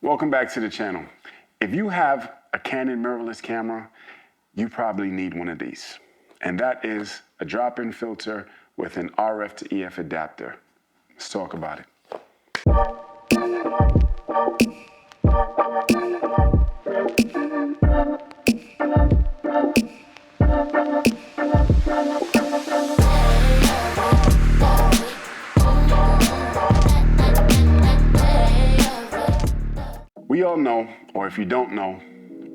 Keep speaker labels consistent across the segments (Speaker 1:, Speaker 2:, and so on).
Speaker 1: Welcome back to the channel. If you have a Canon mirrorless camera, you probably need one of these. And that is a drop-in filter with an RF to EF adapter. Let's talk about it. We all know, or if you don't know,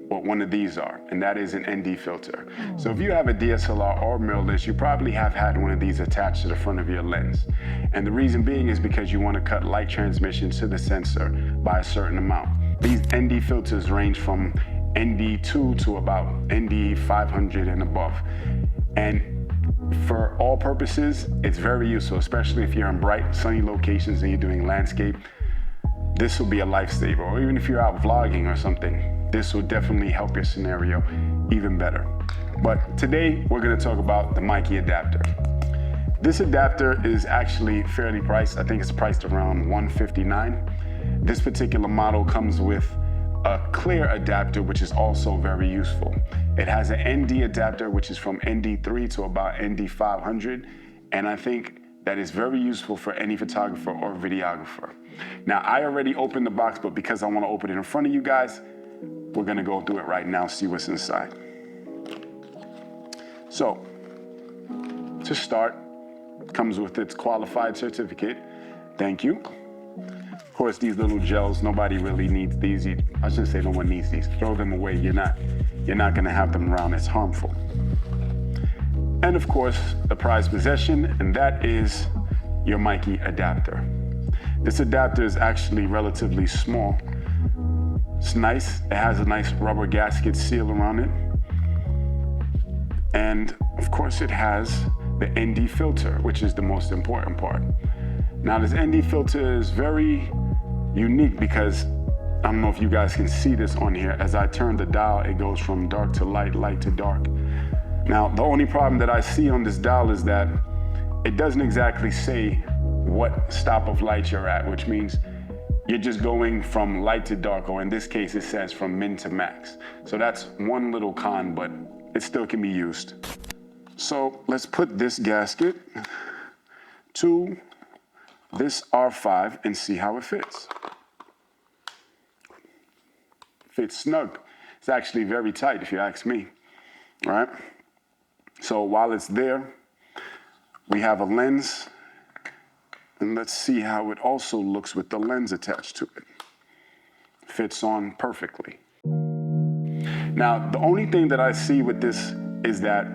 Speaker 1: what one of these are, and that is an ND filter. So if you have a DSLR or mirrorless, you probably have had one of these attached to the front of your lens. And the reason being is because you want to cut light transmission to the sensor by a certain amount. These ND filters range from ND2 to about ND 500 and above. And for all purposes, it's very useful, especially if you're in bright, sunny locations and you're doing landscape. This will be a lifesaver, or even if you're out vlogging or something, this will definitely help your scenario even better. But today we're going to talk about the Meike adapter. This adapter is actually fairly priced. I think it's priced around $159. This particular model comes with a clear adapter, which is also very useful. It has an ND adapter, which is from ND3 to about ND 500, and I think that is very useful for any photographer or videographer. Now, I already opened the box, but because I want to open it in front of you guys, we're going to go through it right now, see what's inside. So, to start, it comes with its qualified certificate. Thank you. Of course, these little gels, nobody really needs these. I shouldn't say no one needs these. Throw them away. You're not going to have them around. It's harmful. And of course, the prized possession, and that is your Meike adapter. This adapter is actually relatively small. It's nice. It has a nice rubber gasket seal around it. And of course, it has the ND filter, which is the most important part. Now, this ND filter is very unique because I don't know if you guys can see this on here. As I turn the dial, it goes from dark to light, light to dark. Now, the only problem that I see on this dial is that it doesn't exactly say what stop of light you're at, which means you're just going from light to dark, or in this case, it says from min to max. So that's one little con, but it still can be used. So let's put this gasket to this R5 and see how it fits. Fits snug. It's actually very tight if you ask me, all right? So while it's there, we have a lens, and let's see how it also looks with the lens attached to it. Fits on perfectly. Now, the only thing that I see with this is that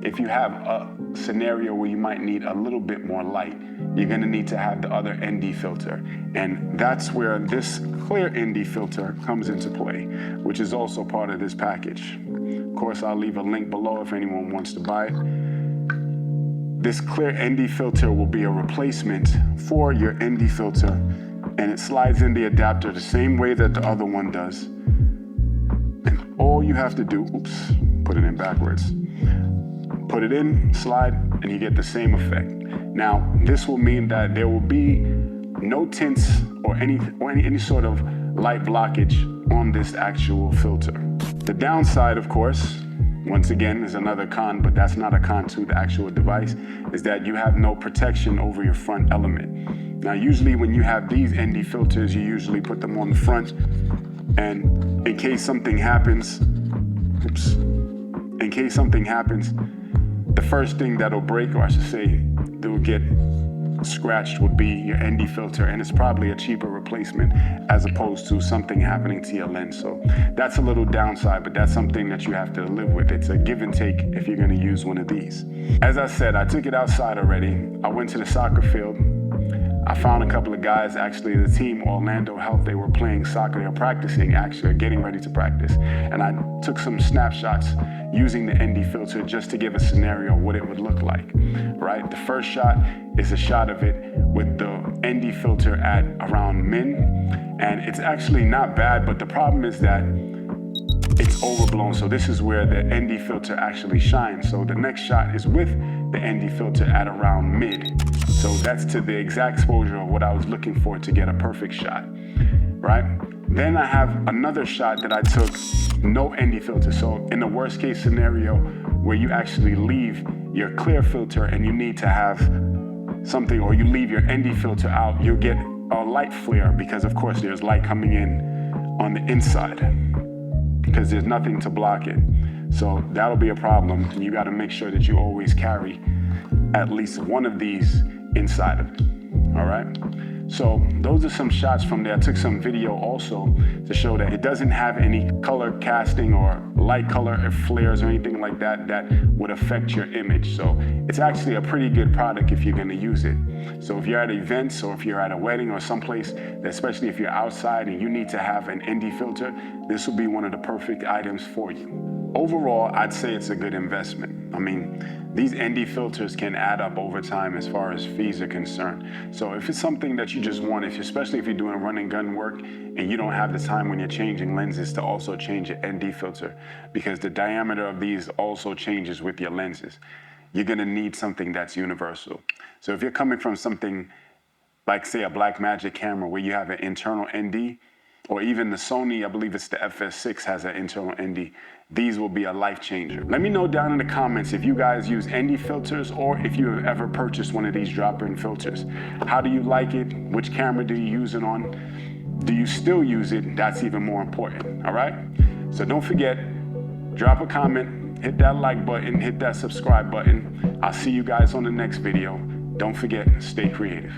Speaker 1: if you have a scenario where you might need a little bit more light, you're gonna need to have the other ND filter. And that's where this clear ND filter comes into play, which is also part of this package. Of course, I'll leave a link below if anyone wants to buy it. This clear ND filter will be a replacement for your ND filter, and it slides in the adapter the same way that the other one does. And all you have to do, put it in backwards. Put it in, slide, and you get the same effect. Now, this will mean that there will be no tints or any sort of light blockage on this actual filter. The downside, of course, once again, is another con, but that's not a con to the actual device, is that you have no protection over your front element. Now, usually when you have these ND filters, you usually put them on the front, and in case something happens, the first thing that'll break, or I should say, that will get scratched would be your ND filter, and it's probably a cheaper replacement as opposed to something happening to your lens. So that's a little downside, but that's something that you have to live with. It's a give and take if you're gonna use one of these. As I said, I took it outside already. I went to the soccer field. I found a couple of guys, actually the team, Orlando Health, they were playing soccer. They were practicing, actually, getting ready to practice. And I took some snapshots using the ND filter just to give a scenario of what it would look like, right? The first shot is a shot of it with the ND filter at around min. And it's actually not bad, but the problem is that it's overblown. So this is where the ND filter actually shines. So the next shot is with the ND filter at around mid. So that's to the exact exposure of what I was looking for to get a perfect shot, right? Then I have another shot that I took, no ND filter. So in the worst case scenario where you actually leave your clear filter and you need to have something, or you leave your ND filter out, you'll get a light flare because of course there's light coming in on the inside because there's nothing to block it. So that'll be a problem. You got to make sure that you always carry at least one of these inside of it. All right. So those are some shots from there. I took some video also to show that it doesn't have any color casting or light color flares or anything like that that would affect your image. So it's actually a pretty good product if you're going to use it. So if you're at events or if you're at a wedding or someplace, especially if you're outside and you need to have an ND filter, this will be one of the perfect items for you. Overall, I'd say it's a good investment. I mean, these ND filters can add up over time as far as fees are concerned. So if it's something that you just want, especially if you're doing run and gun work and you don't have the time when you're changing lenses to also change your ND filter, because the diameter of these also changes with your lenses, you're gonna need something that's universal. So if you're coming from something like, say, a Blackmagic camera where you have an internal ND, or even the Sony, I believe it's the FS6 has an internal ND, these will be a life changer. Let me know down in the comments if you guys use ND filters or if you have ever purchased one of these drop-in filters. How do you like it? Which camera do you use it on? Do you still use it? That's even more important, all right? So don't forget, drop a comment, hit that like button, hit that subscribe button. I'll see you guys on the next video. Don't forget, stay creative.